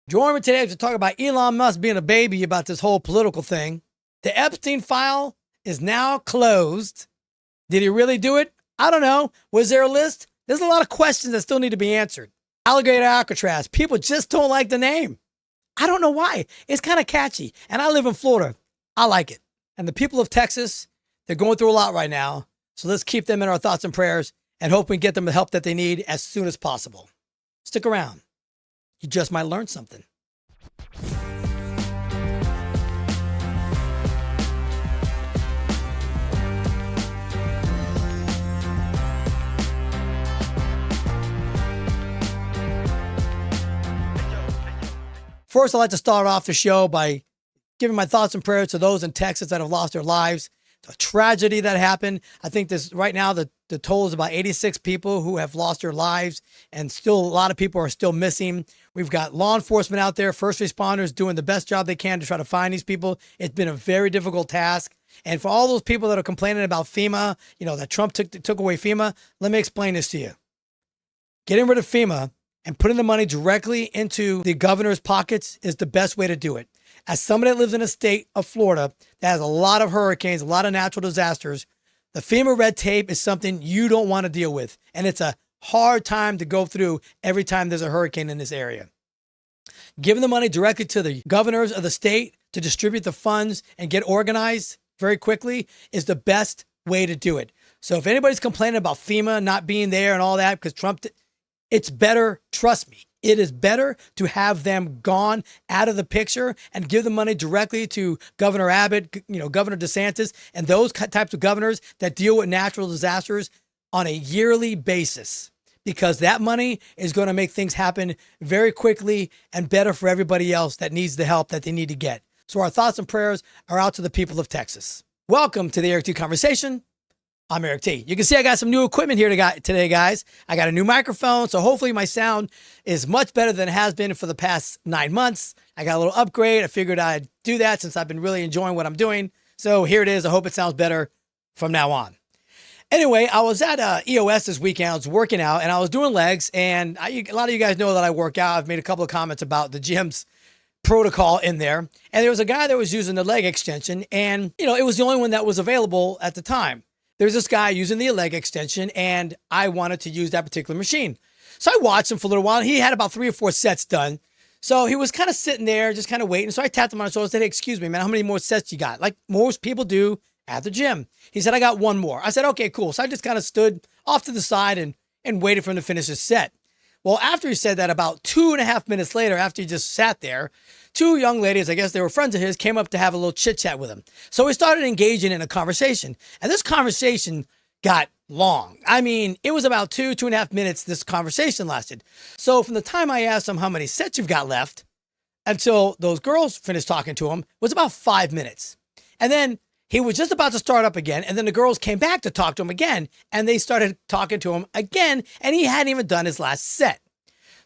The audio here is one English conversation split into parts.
Join me today to talk about Elon Musk being a baby about this whole political thing. The Epstein file is now closed. Did he really do it? I don't know. Was there a list? There's a lot of questions that still need to be answered. Alligator Alcatraz. People just don't like the name. I don't know why. It's kind of catchy. And I live in Florida. I like it. And the people of Texas, they're going through a lot right now. So let's keep them in our thoughts and prayers and hope we get them the help that they need as soon as possible. Stick around. You just might learn something. First, I'd like to start off the show by giving my thoughts and prayers to those in Texas that have lost their lives. It's a tragedy that happened. I think this right now, the total is about 86 people who have lost their lives, and still a lot of people are still missing. We've got law enforcement out there, first responders doing the best job they can to try to find these people. It's been a very difficult task. And for all those people that are complaining about FEMA, that Trump took away FEMA, let me explain this to you. Getting rid of FEMA and putting the money directly into the governor's pockets is the best way to do it. As somebody that lives in a state of Florida that has a lot of hurricanes, a lot of natural disasters, the FEMA red tape is something you don't want to deal with. And it's a hard time to go through every time there's a hurricane in this area. Giving the money directly to the governors of the state to distribute the funds and get organized very quickly is the best way to do it. So if anybody's complaining about FEMA not being there and all that because Trump, it's better, trust me, it is better to have them gone out of the picture and give the money directly to Governor Abbott, Governor DeSantis, and those types of governors that deal with natural disasters on a yearly basis, because that money is going to make things happen very quickly and better for everybody else that needs the help that they need to get. So our thoughts and prayers are out to the people of Texas. Welcome to the Eric T Conversation. I'm Eric T. You can see I got some new equipment here today, guys. I got a new microphone, so hopefully my sound is much better than it has been for the past 9 months. I got a little upgrade. I figured I'd do that since I've been really enjoying what I'm doing. So here it is. I hope it sounds better from now on. Anyway, I was at EOS this weekend. I was working out and I was doing legs. And a lot of you guys know that I work out. I've made a couple of comments about the gym's protocol in there. And there was a guy that was using the leg extension. And, it was the only one that was available at the time. There's this guy using the leg extension, and I wanted to use that particular machine. So I watched him for a little while. He had about 3 or 4 sets done. So he was kind of sitting there, just kind of waiting. So I tapped him on the shoulder and said, "Hey, excuse me, man, how many more sets you got?" Like most people do at the gym. He said, "I got 1 more." I said, "Okay, cool." So I just kind of stood off to the side and waited for him to finish his set. Well, after he said that, about 2.5 minutes later, after he just sat there, 2 young ladies, I guess they were friends of his, came up to have a little chit chat with him. So we started engaging in a conversation, and this conversation got long. I mean, it was about 2.5 minutes this conversation lasted. So from the time I asked him how many sets you've got left until those girls finished talking to him was about 5 minutes. And then he was just about to start up again, and then the girls came back to talk to him again, and they started talking to him again, and he hadn't even done his last set.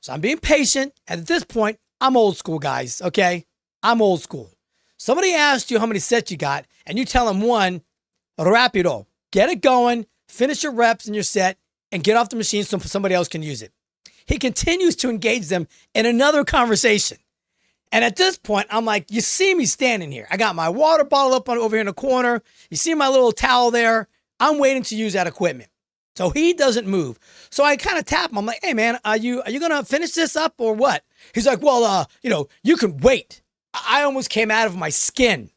So I'm being patient, and at this point, I'm old school, guys, okay? I'm old school. Somebody asked you how many sets you got, and you tell them 1, rapido. Get it going, finish your reps in your set, and get off the machine so somebody else can use it. He continues to engage them in another conversation. And at this point, I'm like, you see me standing here. I got my water bottle up over here in the corner. You see my little towel there. I'm waiting to use that equipment. So he doesn't move. So I kind of tap him. I'm like, "Hey, man, are you going to finish this up or what?" He's like, "Well, you can wait." I almost came out of my skin.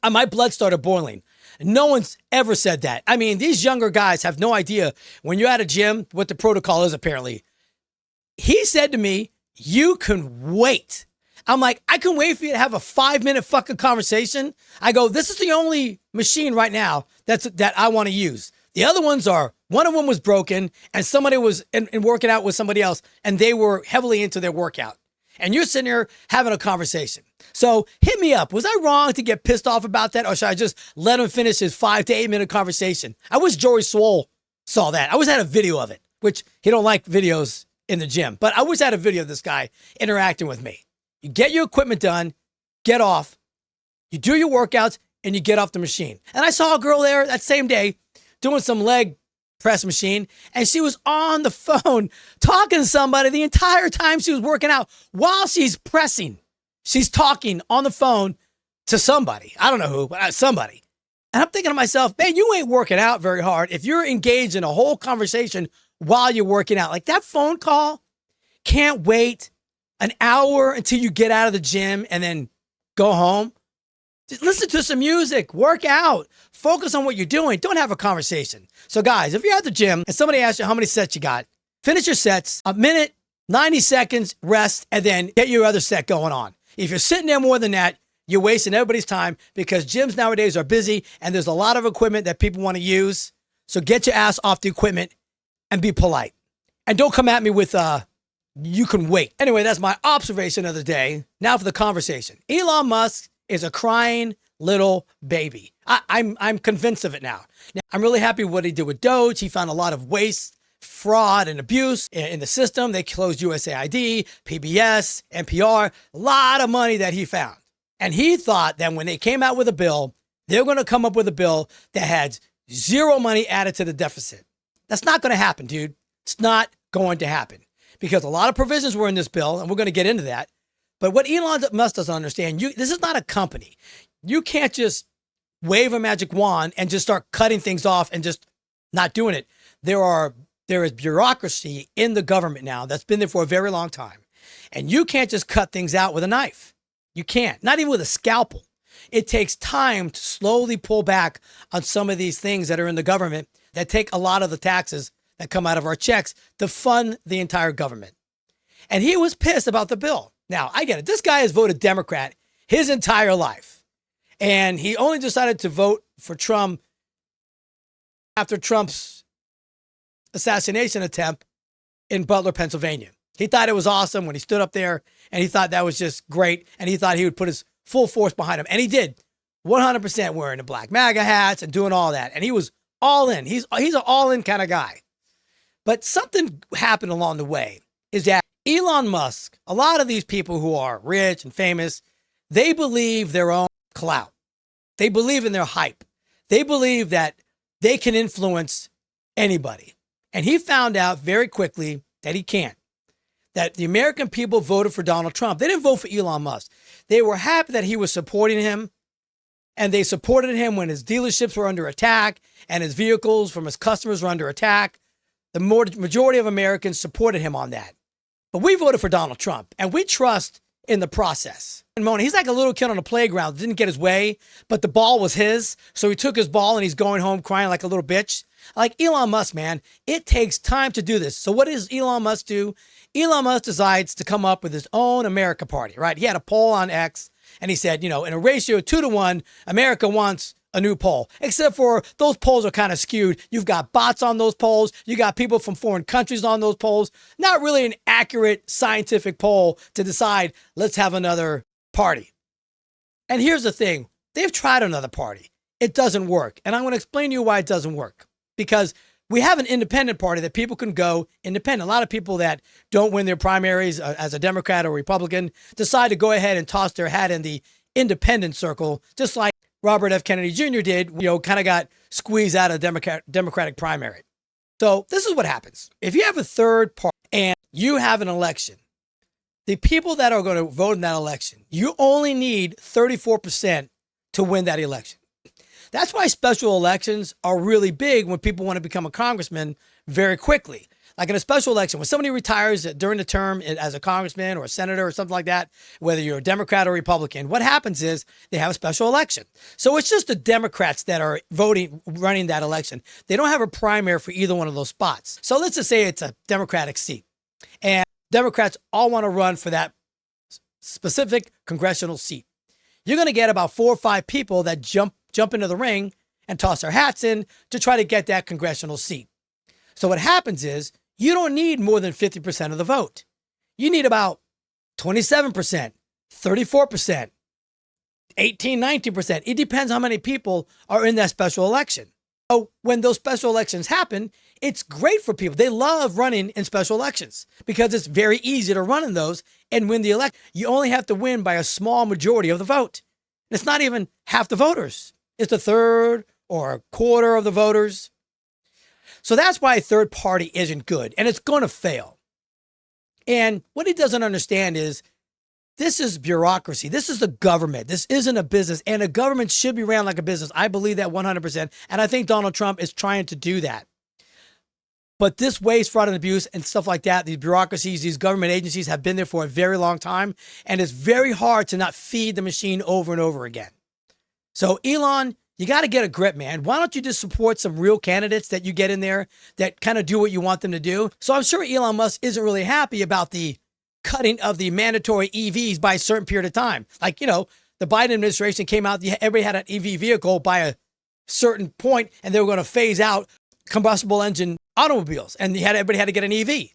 My blood started boiling. No one's ever said that. I mean, these younger guys have no idea when you're at a gym what the protocol is, apparently. He said to me, "You can wait." I'm like, "I can wait for you to have a 5-minute fucking conversation." I go, "This is the only machine right now that I want to use. The other ones one of them was broken and somebody was in working out with somebody else and they were heavily into their workout. And you're sitting here having a conversation. So hit me up. Was I wrong to get pissed off about that? Or should I just let him finish his 5 to 8 minute conversation? I wish Joey Swole saw that. I wish I had a video of it, which he don't like videos in the gym. But I wish I had a video of this guy interacting with me. You get your equipment done, get off, you do your workouts, and you get off the machine. And I saw a girl there that same day doing some leg press machine, and she was on the phone talking to somebody the entire time she was working out while she's pressing. She's talking on the phone to somebody. I don't know who, but somebody. And I'm thinking to myself, man, you ain't working out very hard if you're engaged in a whole conversation while you're working out. Like that phone call can't wait an hour until you get out of the gym and then go home. Just listen to some music, work out, focus on what you're doing. Don't have a conversation. So guys, if you're at the gym and somebody asks you how many sets you got, finish your sets, a minute, 90 seconds, rest, and then get your other set going on. If you're sitting there more than that, you're wasting everybody's time because gyms nowadays are busy and there's a lot of equipment that people want to use. So get your ass off the equipment and be polite. And don't come at me with, you can wait. Anyway, that's my observation of the day. Now for the conversation. Elon Musk is a crying little baby. I'm convinced of it now. I'm really happy with what he did with Doge. He found a lot of waste, fraud, and abuse in the system. They closed USAID, PBS, NPR, a lot of money that he found. And he thought that when they came out with a bill, they're going to come up with a bill that had zero money added to the deficit. That's not going to happen, dude. It's not going to happen because a lot of provisions were in this bill, and we're going to get into that. But what Elon Musk doesn't understand, this is not a company. You can't just wave a magic wand and just start cutting things off and just not doing it. There is bureaucracy in the government now that's been there for a very long time. And you can't just cut things out with a knife. You can't, not even with a scalpel. It takes time to slowly pull back on some of these things that are in the government that take a lot of the taxes that come out of our checks to fund the entire government. And he was pissed about the bill. Now, I get it. This guy has voted Democrat his entire life. And he only decided to vote for Trump after Trump's assassination attempt in Butler, Pennsylvania. He thought it was awesome when he stood up there, and he thought that was just great, and he thought he would put his full force behind him. And he did, 100% wearing the black MAGA hats and doing all that. And he was all in. He's an all-in kind of guy. But something happened along the way is that Elon Musk, a lot of these people who are rich and famous, they believe their own clout. They believe in their hype. They believe that they can influence anybody. And he found out very quickly that he can't. That the American people voted for Donald Trump. They didn't vote for Elon Musk. They were happy that he was supporting him, and they supported him when his dealerships were under attack and his vehicles from his customers were under attack. The majority of Americans supported him on that. But we voted for Donald Trump, and we trust in the process. And Mona, he's like a little kid on a playground, didn't get his way, but the ball was his, so he took his ball and he's going home crying like a little bitch. Like Elon Musk, man, it takes time to do this. So what does Elon Musk do? Elon Musk decides to come up with his own America Party, right? He had a poll on X, and he said, in a ratio of 2-to-1, America wants a new poll, except for those polls are kind of skewed. You've got bots on those polls. You got people from foreign countries on those polls. Not really an accurate scientific poll to decide, let's have another party. And here's the thing. They've tried another party. It doesn't work. And I'm going to explain to you why it doesn't work. Because we have an independent party that people can go independent. A lot of people that don't win their primaries as a Democrat or Republican decide to go ahead and toss their hat in the independent circle, just like Robert F. Kennedy Jr. did, kind of got squeezed out of Democratic primary. So this is what happens. If you have a third party and you have an election, the people that are going to vote in that election, you only need 34% to win that election. That's why special elections are really big when people want to become a congressman very quickly. Like in a special election, when somebody retires during the term as a congressman or a senator or something like that, whether you're a Democrat or Republican, what happens is they have a special election. So it's just the Democrats that are running that election. They don't have a primary for either one of those spots. So let's just say it's a Democratic seat, and Democrats all want to run for that specific congressional seat. You're going to get about 4 or 5 people that jump into the ring and toss their hats in to try to get that congressional seat. So what happens is you don't need more than 50% of the vote. You need about 27%, 34%, 18, 19%. It depends how many people are in that special election. So when those special elections happen, it's great for people. They love running in special elections because it's very easy to run in those and win the election. You only have to win by a small majority of the vote. It's not even half the voters. It's a third or a quarter of the voters. So that's why a third party isn't good, and it's going to fail. And what he doesn't understand is this is bureaucracy. This is the government. This isn't a business, and a government should be ran like a business. I believe that 100%, and I think Donald Trump is trying to do that. But this waste, fraud, and abuse and stuff like that, these bureaucracies, these government agencies have been there for a very long time, and it's very hard to not feed the machine over and over again. So Elon, you got to get a grip, man. Why don't you just support some real candidates that you get in there that kind of do what you want them to do? So I'm sure Elon Musk isn't really happy about the cutting of the mandatory EVs by a certain period of time. Like, the Biden administration came out, everybody had an EV vehicle by a certain point, and they were going to phase out combustible engine automobiles, and everybody had to get an EV.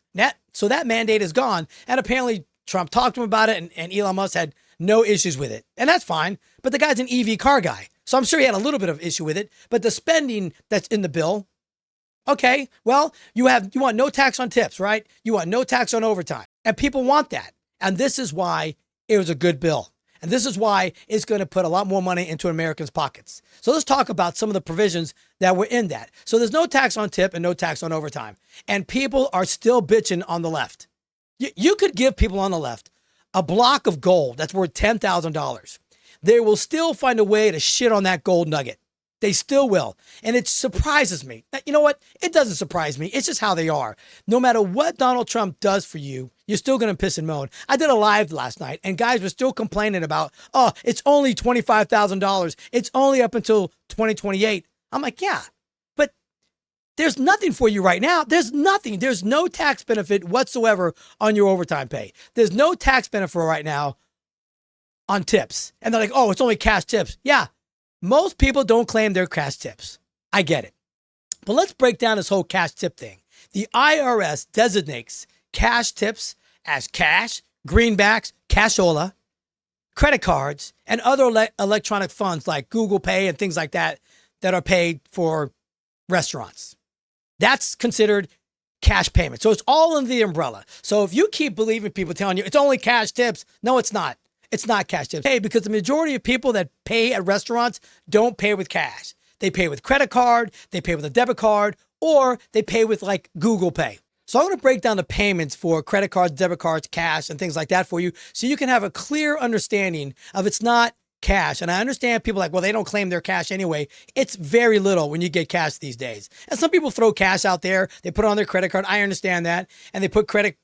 So that mandate is gone, and apparently Trump talked to him about it, and Elon Musk had no issues with it, and that's fine. But the guy's an EV car guy, so I'm sure he had a little bit of issue with it. But the spending that's in the bill, okay, well, you want no tax on tips, right? You want no tax on overtime, and people want that, and this is why it was a good bill. And this is why it's going to put a lot more money into Americans' pockets. So let's talk about some of the provisions that were in that. So there's no tax on tip and no tax on overtime. And people are still bitching on the left. You could give people on the left a block of gold that's worth $10,000. They will still find a way to shit on that gold nugget. They still will. And it surprises me. You know what? It doesn't surprise me. It's just how they are. No matter what Donald Trump does for you, you're still going to piss and moan. I did a live last night, and guys were still complaining about, it's only $25,000. It's only up until 2028. I'm like, yeah, but there's nothing for you right now. There's nothing. There's no tax benefit whatsoever on your overtime pay. There's no tax benefit right now on tips. And they're like, it's only cash tips. Yeah. Most people don't claim their cash tips. I get it. But let's break down this whole cash tip thing. The IRS designates cash tips as cash, greenbacks, cashola, credit cards, and other electronic funds like Google Pay and things like that that are paid for restaurants. That's considered cash payment. So it's all in the umbrella. So if you keep believing people telling you it's only cash tips, no, it's not. It's not cash tips. Hey, because the majority of people that pay at restaurants don't pay with cash. They pay with credit card, they pay with a debit card, or they pay with like Google Pay. So I'm going to break down the payments for credit cards, debit cards, cash, and things like that for you so you can have a clear understanding of it's not cash. And I understand people like, well, they don't claim their cash anyway. It's very little when you get cash these days. And some people throw cash out there. They put it on their credit card. I understand that. And they put credit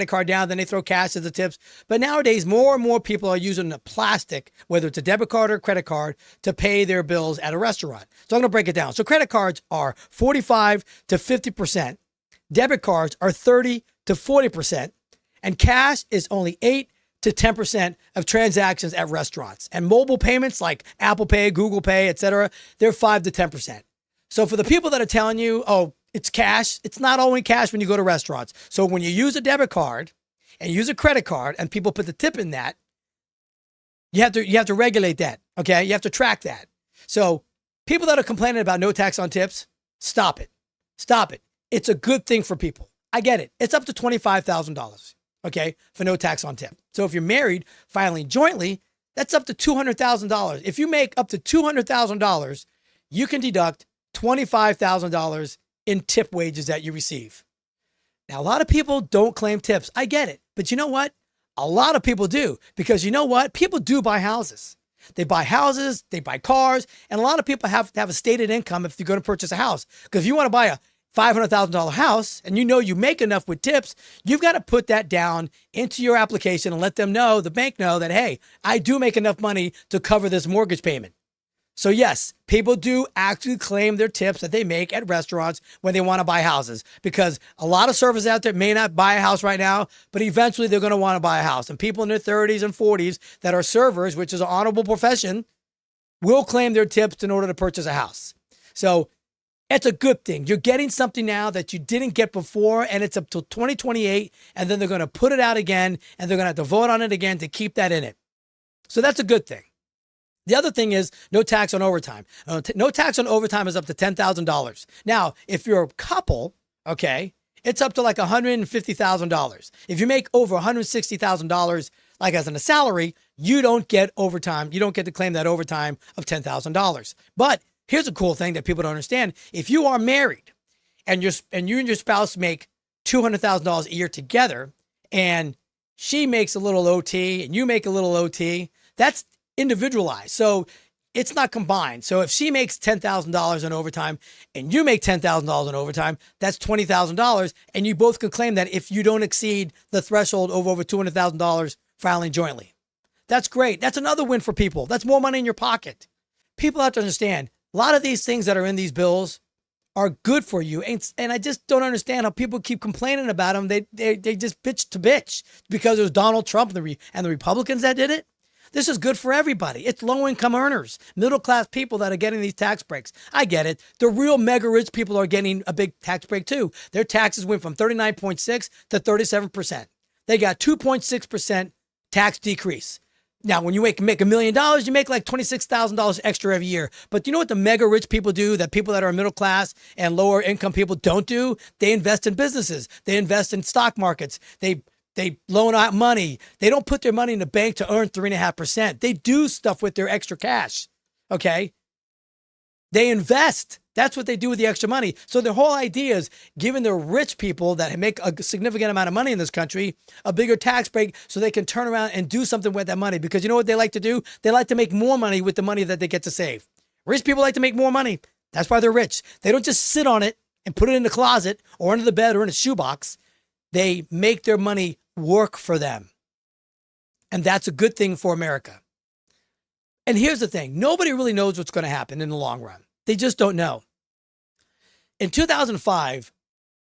card down, then they throw cash as the tips. But nowadays, more and more people are using the plastic, whether it's a debit card or credit card, to pay their bills at a restaurant. So I'm going to break it down. So credit cards are 45 to 50%. Debit cards are 30 to 40%. And cash is only 8 to 10% of transactions at restaurants. And mobile payments like Apple Pay, Google Pay, etc., they're 5 to 10%. So for the people that are telling you, it's cash, it's not only cash when you go to restaurants. So when you use a debit card and use a credit card and people put the tip in that, you have to regulate that, okay? You have to track that. So people that are complaining about no tax on tips, stop it. Stop it. It's a good thing for people. I get it. It's up to $25,000. Okay, for no tax on tip. So if you're married, filing jointly, that's up to $200,000. If you make up to $200,000, you can deduct $25,000 in tip wages that you receive. Now, a lot of people don't claim tips. I get it. But you know what? A lot of people do, because you know what? People do buy houses. They buy houses, they buy cars, and a lot of people have to have a stated income if you're going to purchase a house. Because if you want to buy a $500,000 house and you know you make enough with tips, you've got to put that down into your application and let them know, the bank know that, hey, I do make enough money to cover this mortgage payment. So yes, people do actually claim their tips that they make at restaurants when they want to buy houses, because a lot of servers out there may not buy a house right now, but eventually they're going to want to buy a house. And people in their 30s and 40s that are servers, which is an honorable profession, will claim their tips in order to purchase a house. So it's a good thing. You're getting something now that you didn't get before, and it's up till 2028, and then they're going to put it out again, and they're going to have to vote on it again to keep that in it. So that's a good thing. The other thing is no tax on overtime. No tax on overtime is up to $10,000. Now, if you're a couple, okay, it's up to like $150,000. If you make over $160,000, like as in a salary, you don't get overtime. You don't get to claim that overtime of $10,000. But here's a cool thing that people don't understand. If you are married and you and your spouse make $200,000 a year together, and she makes a little OT and you make a little OT, that's individualized. So it's not combined. So if she makes $10,000 in overtime and you make $10,000 in overtime, that's $20,000. And you both can claim that if you don't exceed the threshold of over $200,000 filing jointly. That's great. That's another win for people. That's more money in your pocket. People have to understand a lot of these things that are in these bills are good for you. And I just don't understand how people keep complaining about them. They just bitch to bitch because it was Donald Trump and the Republicans that did it. This is good for everybody. It's low-income earners, middle-class people that are getting these tax breaks. I get it. The real mega-rich people are getting a big tax break too. Their taxes went from 39.6 to 37%. They got 2.6% tax decrease. Now, when you make $1 million, you make like $26,000 extra every year. But you know what the mega rich people do that people that are middle class and lower income people don't do? They invest in businesses. They invest in stock markets. They loan out money. They don't put their money in the bank to earn 3.5%. They do stuff with their extra cash. Okay? They invest. That's what they do with the extra money. So the whole idea is giving the rich people that make a significant amount of money in this country a bigger tax break so they can turn around and do something with that money. Because you know what they like to do? They like to make more money with the money that they get to save. Rich people like to make more money. That's why they're rich. They don't just sit on it and put it in the closet or under the bed or in a shoebox. They make their money work for them. And that's a good thing for America. And here's the thing. Nobody really knows what's going to happen in the long run. They just don't know. In 2005,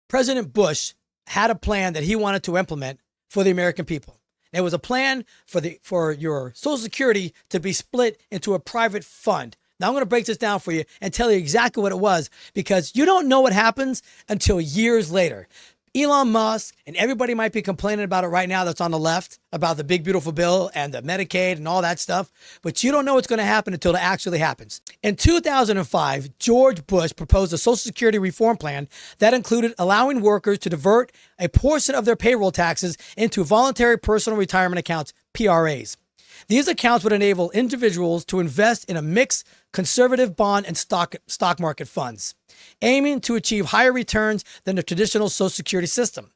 President Bush had a plan that he wanted to implement for the American people. It was a plan for your Social Security to be split into a private fund. Now I'm going to break this down for you and tell you exactly what it was, because you don't know what happens until years later. Elon Musk and everybody might be complaining about it right now that's on the left, about the big, beautiful bill and the Medicaid and all that stuff. But you don't know what's going to happen until it actually happens. In 2005, George Bush proposed a Social Security reform plan that included allowing workers to divert a portion of their payroll taxes into voluntary personal retirement accounts, PRAs. These accounts would enable individuals to invest in a mixed conservative bond and stock market funds, aiming to achieve higher returns than the traditional Social Security system.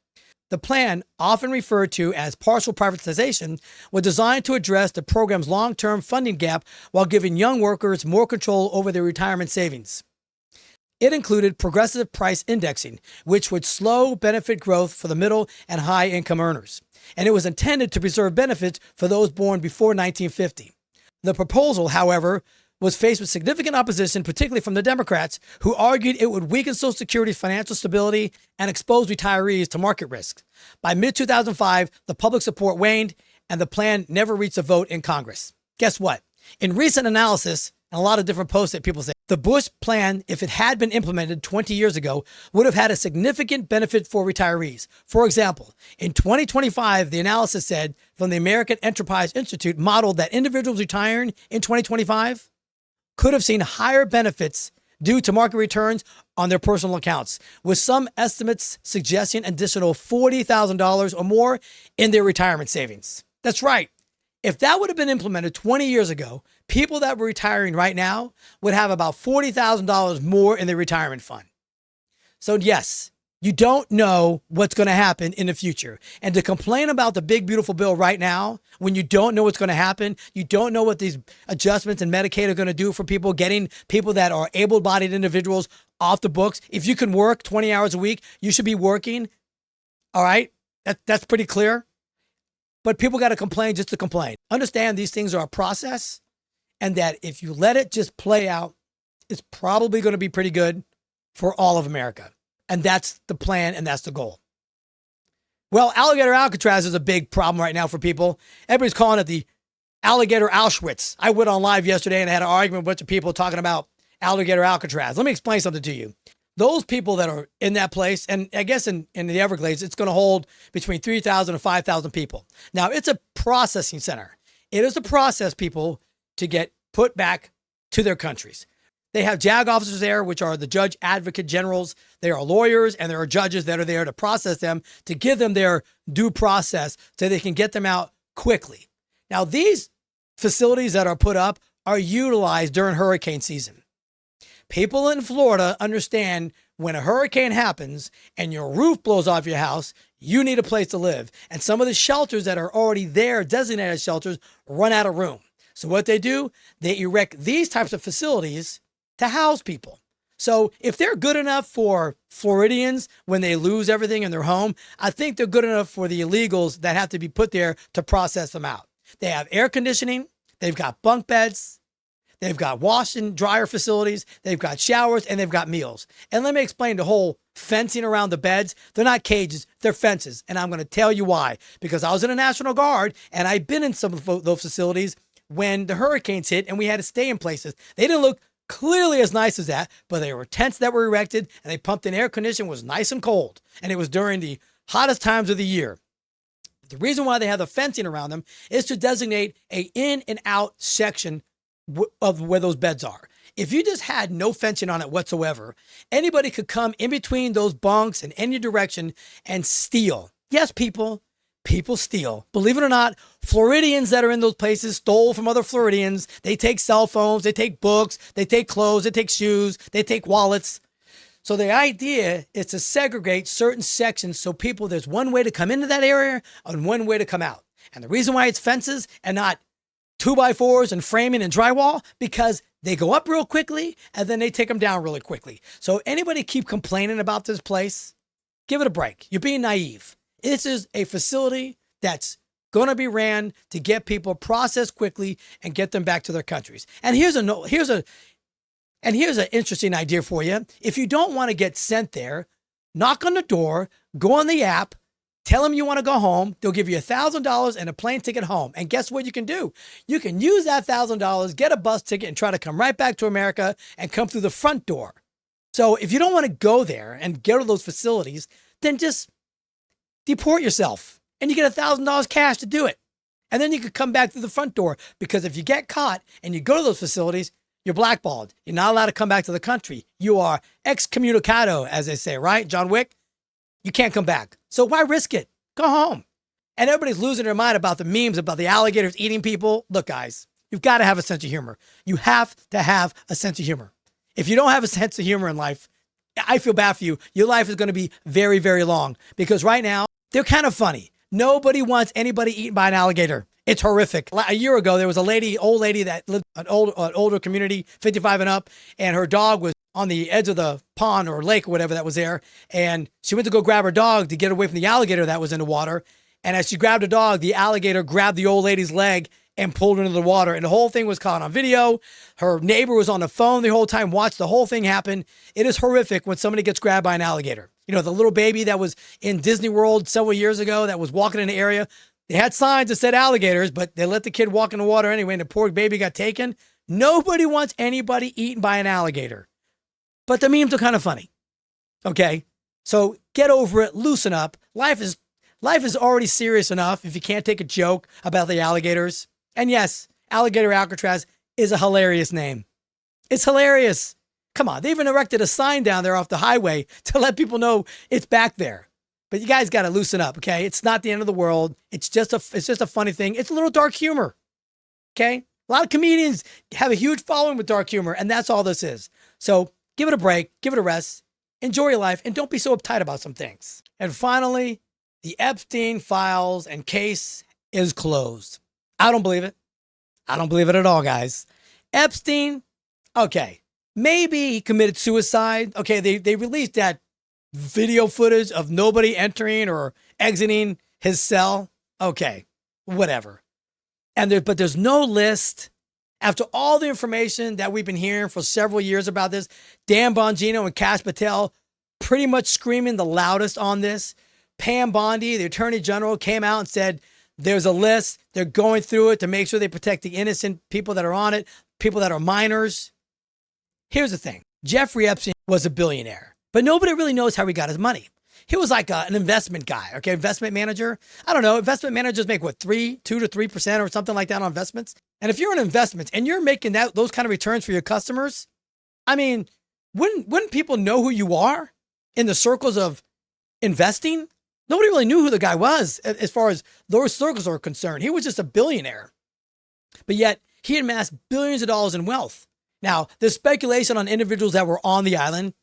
The plan, often referred to as partial privatization, was designed to address the program's long-term funding gap while giving young workers more control over their retirement savings. It included progressive price indexing, which would slow benefit growth for the middle and high income earners. And it was intended to preserve benefits for those born before 1950. The proposal, however, was faced with significant opposition, particularly from the Democrats, who argued it would weaken Social Security's financial stability and expose retirees to market risks. By mid-2005, the public support waned, and the plan never reached a vote in Congress. Guess what? In recent analysis, and a lot of different posts that people say, the Bush plan, if it had been implemented 20 years ago, would have had a significant benefit for retirees. For example, in 2025, the analysis said from the American Enterprise Institute modeled that individuals retiring in 2025 could have seen higher benefits due to market returns on their personal accounts, with some estimates suggesting an additional $40,000 or more in their retirement savings. That's right. If that would have been implemented 20 years ago, people that were retiring right now would have about $40,000 more in their retirement fund. So yes, you don't know what's going to happen in the future. And to complain about the big, beautiful bill right now, when you don't know what's going to happen, you don't know what these adjustments in Medicaid are going to do for people, getting people that are able-bodied individuals off the books. If you can work 20 hours a week, you should be working. All right? That's pretty clear. But people got to complain just to complain. Understand these things are a process, and that if you let it just play out, it's probably going to be pretty good for all of America. And that's the plan, and that's the goal. Well, alligator Alcatraz is a big problem right now for people. Everybody's calling it the alligator Auschwitz. I went on live yesterday and I had an argument with a bunch of people talking about alligator Alcatraz. Let me explain something to you. Those people that are in that place, and I guess in the Everglades, it's going to hold between 3,000 and 5,000 people. Now, it's a processing center. It is to process people to get put back to their countries. They have JAG officers there, which are the judge advocate generals. There are lawyers and there are judges that are there to process them, to give them their due process so they can get them out quickly. Now, these facilities that are put up are utilized during hurricane season. People in Florida understand when a hurricane happens and your roof blows off your house, you need a place to live. And some of the shelters that are already there, designated shelters, run out of room. So what they do, they erect these types of facilities to house people. So if they're good enough for Floridians when they lose everything in their home, I think they're good enough for the illegals that have to be put there to process them out. They have air conditioning, they've got bunk beds, they've got wash and dryer facilities, they've got showers, and they've got meals. And let me explain the whole fencing around the beds. They're not cages, they're fences. And I'm going to tell you why. Because I was in the National Guard and I've been in some of those facilities when the hurricanes hit and we had to stay in places. They didn't look clearly as nice as that, but they were tents that were erected and they pumped in air conditioning, was nice and cold. And it was during the hottest times of the year. The reason why they have the fencing around them is to designate a in and out section of where those beds are. If you just had no fencing on it whatsoever, anybody could come in between those bunks in any direction and steal. Yes, people steal. Believe it or not, Floridians that are in those places stole from other Floridians. They take cell phones, they take books, they take clothes, they take shoes, they take wallets. So the idea is to segregate certain sections so there's one way to come into that area and one way to come out. And the reason why it's fences and not 2x4s and framing and drywall, because they go up real quickly and then they take them down really quickly. So anybody keep complaining about this place, give it a break. You're being naive. This is a facility that's going to be ran to get people processed quickly and get them back to their countries. And here's an interesting idea for you. If you don't want to get sent there, knock on the door, go on the app, tell them you want to go home. They'll give you $1,000 and a plane ticket home. And guess what you can do? You can use that $1,000, get a bus ticket, and try to come right back to America and come through the front door. So if you don't want to go there and go to those facilities, then just deport yourself and you get $1,000 cash to do it. And then you could come back through the front door, because if you get caught and you go to those facilities, you're blackballed. You're not allowed to come back to the country. You are excommunicado, as they say, right? John Wick, you can't come back. So why risk it? Go home. And everybody's losing their mind about the memes about the alligators eating people. Look, guys, you've got to have a sense of humor. You have to have a sense of humor. If you don't have a sense of humor in life, I feel bad for you. Your life is going to be very, very long, because right now, they're kind of funny. Nobody wants anybody eaten by an alligator. It's horrific. A year ago, there was old lady that lived in an older community, 55 and up, and her dog was on the edge of the pond or lake or whatever that was there. And she went to go grab her dog to get away from the alligator that was in the water. And as she grabbed the dog, the alligator grabbed the old lady's leg and pulled her into the water. And the whole thing was caught on video. Her neighbor was on the phone the whole time, watched the whole thing happen. It is horrific when somebody gets grabbed by an alligator. You know, the little baby that was in Disney World several years ago that was walking in the area, they had signs that said alligators, but they let the kid walk in the water anyway, and the poor baby got taken. Nobody wants anybody eaten by an alligator. But the memes are kind of funny. Okay? So get over it, loosen up. Life is already serious enough if you can't take a joke about the alligators. And yes, Alligator Alcatraz is a hilarious name. It's hilarious. Come on, they even erected a sign down there off the highway to let people know it's back there. But you guys got to loosen up, okay? It's not the end of the world. It's just a funny thing. It's a little dark humor, okay? A lot of comedians have a huge following with dark humor, and that's all this is. So give it a break, give it a rest, enjoy your life, and don't be so uptight about some things. And finally, the Epstein files and case is closed. I don't believe it. I don't believe it at all, guys. Epstein, okay. Maybe he committed suicide. Okay, they released that video footage of nobody entering or exiting his cell. Okay, whatever. But there's no list. After all the information that we've been hearing for several years about this, Dan Bongino and Kash Patel pretty much screaming the loudest on this. Pam Bondi, the Attorney General, came out and said there's a list. They're going through it to make sure they protect the innocent people that are on it, people that are minors. Here's the thing. Jeffrey Epstein was a billionaire, but nobody really knows how he got his money. He was like an investment guy, okay? Investment manager. I don't know. Investment managers make what, 2 to 3% or something like that on investments. And if you're in investments and you're making those kind of returns for your customers, I mean, wouldn't people know who you are in the circles of investing? Nobody really knew who the guy was as far as those circles are concerned. He was just a billionaire. But yet he amassed billions of dollars in wealth. Now, there's speculation on individuals that were on the island.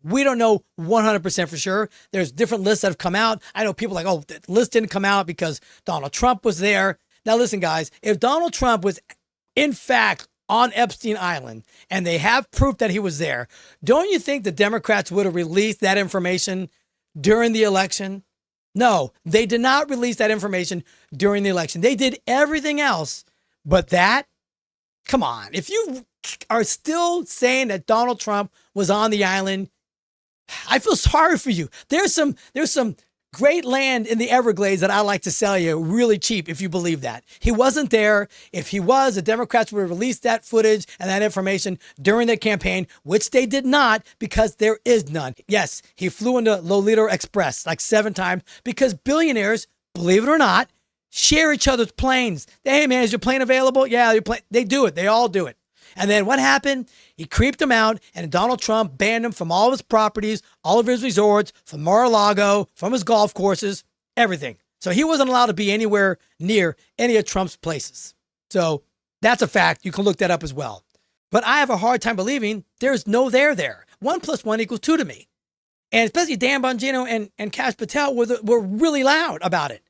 We don't know 100% for sure. There's different lists that have come out. I know people like, oh, the list didn't come out because Donald Trump was there. Now, listen, guys, if Donald Trump was in fact on Epstein Island and they have proof that he was there, don't you think the Democrats would have released that information during the election? No, they did not release that information during the election. They did everything else but that. Come on. If you are still saying that Donald Trump was on the island, I feel sorry for you. There's some great land in the Everglades that I like to sell you really cheap if you believe that. He wasn't there. If he was, the Democrats would have released that footage and that information during their campaign, which they did not because there is none. Yes, he flew into Lolita Express like 7 times because billionaires, believe it or not, share each other's planes. Hey, man, is your plane available? Yeah, they do it. They all do it. And then what happened? He creeped him out, and Donald Trump banned him from all of his properties, all of his resorts, from Mar-a-Lago, from his golf courses, everything. So he wasn't allowed to be anywhere near any of Trump's places. So that's a fact. You can look that up as well. But I have a hard time believing there's no there. 1 + 1 = 2 to me. And especially Dan Bongino and Kash Patel were really loud about it.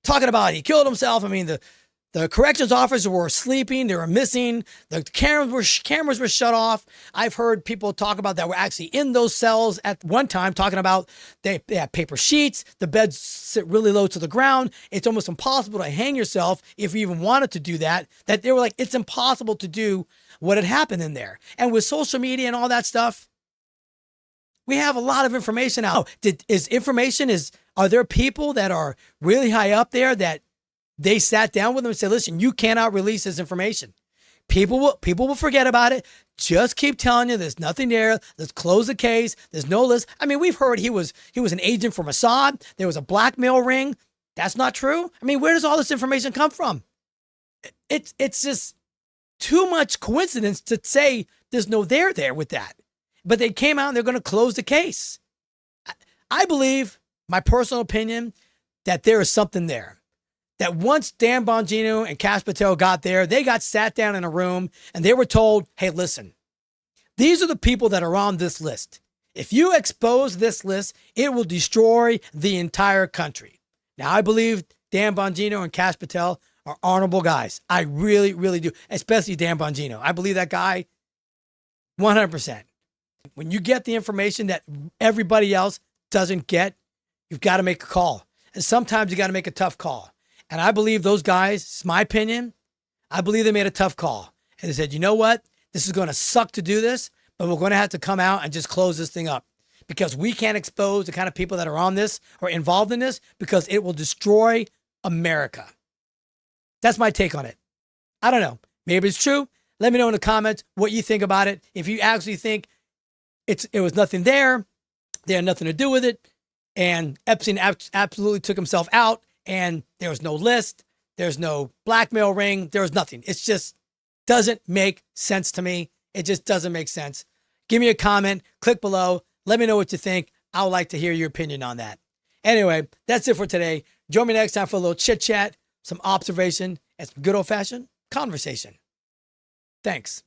Talking about he killed himself. I mean, the corrections officers were sleeping. They were missing. The cameras were shut off. I've heard people talk about that were actually in those cells at one time talking about they have paper sheets. The beds sit really low to the ground. It's almost impossible to hang yourself if you even wanted to do that. That they were like, it's impossible to do what had happened in there. And with social media and all that stuff, we have a lot of information out. Are there people that are really high up there that they sat down with them and said, listen, you cannot release this information. People will forget about it. Just keep telling you there's nothing there. Let's close the case. There's no list. I mean, we've heard he was an agent for Mossad. There was a blackmail ring. That's not true. I mean, where does all this information come from? It's just too much coincidence to say there's no there with that. But they came out and they're going to close the case. I believe, my personal opinion, that there is something there. That once Dan Bongino and Kash Patel got there, they got sat down in a room and they were told, hey, listen, these are the people that are on this list. If you expose this list, it will destroy the entire country. Now, I believe Dan Bongino and Kash Patel are honorable guys. I really, really do, especially Dan Bongino. I believe that guy 100%. When you get the information that everybody else doesn't get, you've got to make a call. And sometimes you got to make a tough call. And I believe those guys, it's my opinion, I believe they made a tough call. And they said, you know what? This is going to suck to do this, but we're going to have to come out and just close this thing up because we can't expose the kind of people that are on this or involved in this because it will destroy America. That's my take on it. I don't know. Maybe it's true. Let me know in the comments what you think about it. If you actually think it was nothing there, they had nothing to do with it, and Epstein absolutely took himself out, and there was no list, there's no blackmail ring, there was nothing. It just doesn't make sense to me. It just doesn't make sense. Give me a comment, click below, let me know what you think. I would like to hear your opinion on that. Anyway, that's it for today. Join me next time for a little chit chat, some observation, and some good old fashioned conversation. Thanks.